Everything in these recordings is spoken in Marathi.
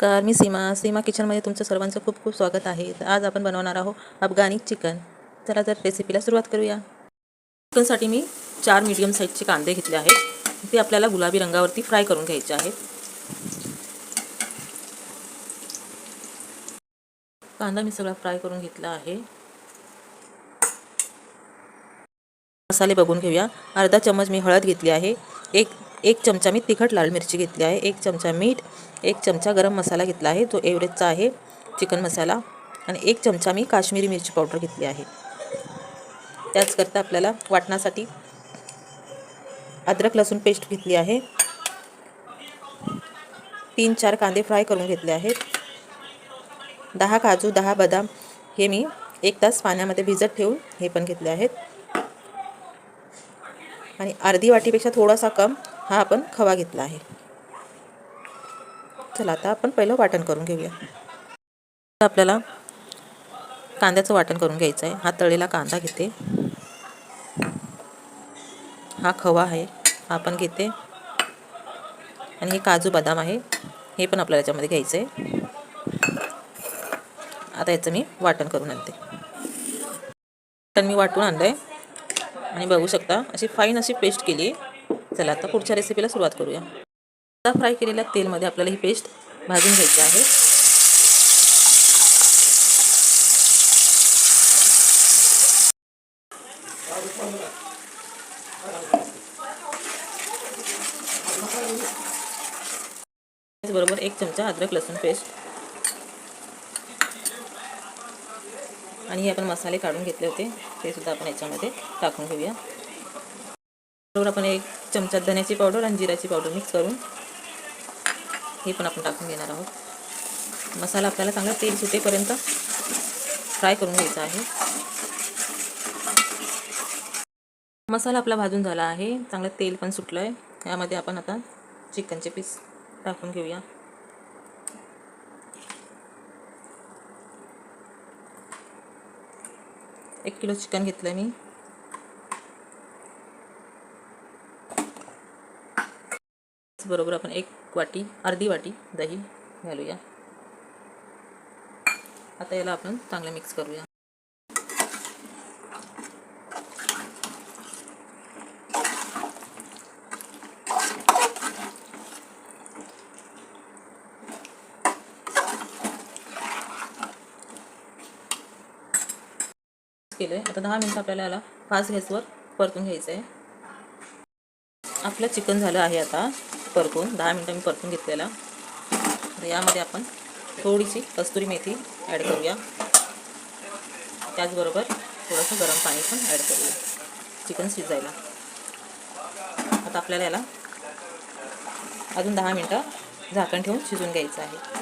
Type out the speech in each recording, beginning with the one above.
नमस्कार, मी सीमा किचनमध्ये तुमचं सर्वांचं खूप खूप स्वागत आहे। तर आज आपण बनवणार आहोत अफगाणी चिकन। चला तर रेसिपीला सुरुवात करूया। चिकनसाठी मी 4 मीडियम साईजचे कांदे घेतले आहेत। ते आपल्याला गुलाबी रंगावरती फ्राय करून घ्यायचे आहेत। कांदा मी सगळा फ्राय करून घेतला आहे। मसाले बघून घेऊया। अर्धा चम्मच मी हळद घेतली आहे। एक चमचा मी तिखट लाल मिरची घेतली आहे। 1 चमचा मीठ, 1 चमचा गरम मसाला घेतला आहे जो एव्हरेजचा आहे चिकन मसाला, आणि 1 चमचा मी काश्मीरी मिरची पावडर घेतली आहे। त्याचकरता आपल्याला वाटणासाठी अद्रक लसूण पेस्ट घेतली आहे। 3-4 कांदे फ्राय करून घेतले आहेत। 10 काजू 10 बदाम हे मी 1 तास पाण्यामध्ये भिजत ठेवून हे पण घेतले आहेत, आणि अर्धी वाटीपेक्षा थोडासा कम हा आपण खवा घेतला आहे। चला आता आपण पहिलं वाटण करून घेऊया। आपल्याला कांद्याचं वाटण करून घ्यायचं आहे। हा तळलेला कांदा घेते, हा खवा आहे हा पण घेते, आणि हे काजू बदाम आहे हे पण आपल्याला याच्यामध्ये घ्यायचं आहे। आता याचं मी वाटण करून आणते। मी वाटून आणलं आहे आणि बघू शकता अशी फाईन अशी पेस्ट केली आहे। चला आता पुढच्या रेसिपीला सुरुवात करूया। आता फ्राय केलेल्या तेलमध्ये आपल्याला ही पेस्ट भाजून घ्यायची आहे। बरोबर 1 चमचा अद्रक लसूण पेस्ट, आणि हे आपण मसाले काढून घेतले होते ते सुद्धा आपण याच्यामध्ये टाकून घेऊया। बरोबर आपण 1 चमचा धन्याची पावडर आणि जिऱ्याची पावडर मिक्स करून हे पण आपण टाकून घेणार आहोत। मसाला आपल्याला चांगला तेल सुटेपर्यंत फ्राय करून घ्यायचा आहे। मसाला आपला भाजून झाला आहे, चांगलं तेल पण सुटलं आहे। यामध्ये आपण आता चिकनचे पीस टाकून घेऊया। एक किलो चिकन घेतलं मी। बरोबर आपण अर्धी वाटी दही घालूया। आता याला आपण चांगलं मिक्स करूया। केलं आहे। आता 10 मिनिटं आपल्याला याला फास्ट गॅसवर परतून घ्यायचं आहे। आपलं चिकन झालं आहे आता परतून, 10 मिनिटं मी परतून घेतलेला। तर यामध्ये आपण थोडीशी कस्तुरी मेथी ॲड करूया, त्याचबरोबर थोडंसं गरम पाणी पण ॲड करूया चिकन शिजायला। आता आपल्याला याला अजून 10 मिनिटं झाकण ठेवून शिजून घ्यायचं आहे।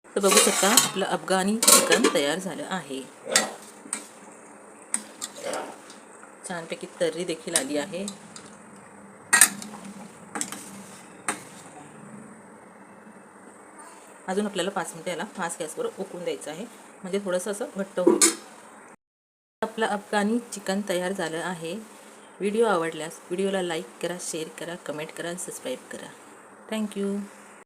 तर बघू शकता आपलं अफगाणी चिकन तयार झालं आहे। छानपैकी तर्री देखील आली आहे। अजून आपल्याला 5 मिनिटं याला फास्ट गॅसवर उकळून द्यायचं आहे, म्हणजे थोडंसं असं घट्ट होईल। आपलं अफगाणी चिकन तयार झालं आहे। व्हिडिओ आवडल्यास व्हिडिओला लाईक करा, शेअर करा, कमेंट करा आणि सबस्क्राईब करा। थँक्यू।